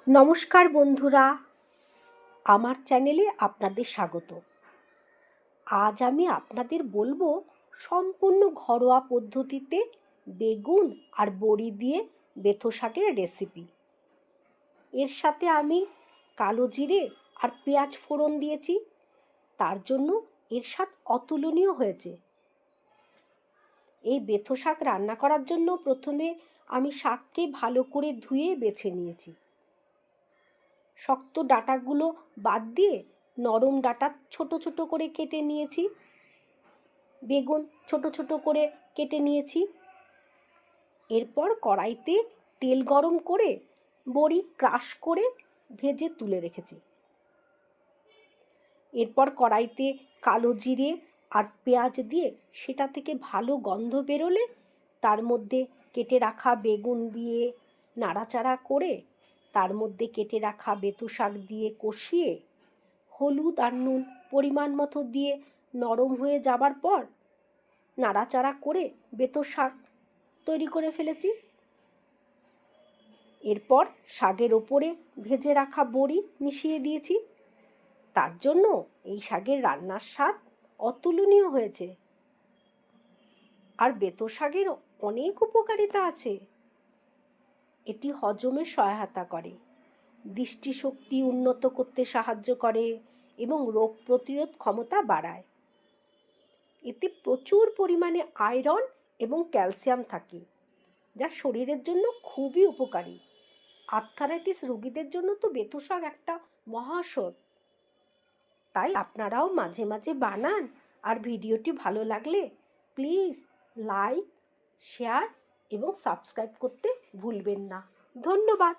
নমস্কার বন্ধুরা, আমার চ্যানেলে আপনাদের স্বাগত। আজ আমি আপনাদের বলবো সম্পূর্ণ ঘরোয়া পদ্ধতিতে বেগুন আর বড়ি দিয়ে বেথো শাকের রেসিপি। এর সাথে আমি কালো জিরে আর পেঁয়াজ ফোড়ন দিয়েছি, তার জন্য এর স্বাদ অতুলনীয় হয়েছে। এই বেথো শাক রান্না করার জন্য প্রথমে আমি শাককে ভালো করে ধুয়ে বেছে নিয়েছি। শক্ত ডাঁটাগুলো বাদ দিয়ে নরম ডাঁটা ছোট ছোট করে কেটে নিয়েছি। বেগুন ছোট ছোট করে কেটে নিয়েছি। এরপর কড়াইতে তেল গরম করে বড়ি ক্রাশ করে ভেজে তুলে রেখেছি। এরপর কড়াইতে কালো জিরে আর পেঁয়াজ দিয়ে সেটা থেকে ভালো গন্ধ বেরোলে তার মধ্যে কেটে রাখা বেগুন দিয়ে নাড়াচাড়া করে তার মধ্যে কেটে রাখা বেথো শাক দিয়ে কষিয়ে হলুদ আর নুন পরিমাণ মতো দিয়ে নরম হয়ে যাবার পর নাড়াচাড়া করে বেথো শাক তৈরি করে ফেলেছি। এরপর শাকের ওপরে ভেজে রাখা বড়ি মিশিয়ে দিয়েছি। তার জন্য এই শাকের রান্নার স্বাদ অতুলনীয় হয়েছে। আর বেথো শাকের অনেক উপকারিতা আছে। এটি হজমে সহায়তা করে, দৃষ্টিশক্তি উন্নত করতে সাহায্য করে এবং রোগ প্রতিরোধ ক্ষমতা বাড়ায়। এতে প্রচুর পরিমাণে আয়রন এবং ক্যালসিয়াম থাকে, যা শরীরের জন্য খুবই উপকারী। আর্থারাইটিস রোগীদের জন্য তো বেথো শাক একটা মহাঔষধ। তাই আপনারাও মাঝে মাঝে বানান। আর ভিডিওটি ভালো লাগলে প্লিজ লাইক, শেয়ার এবং সাবস্ক্রাইব করতে ভুলবেন না। ধন্যবাদ।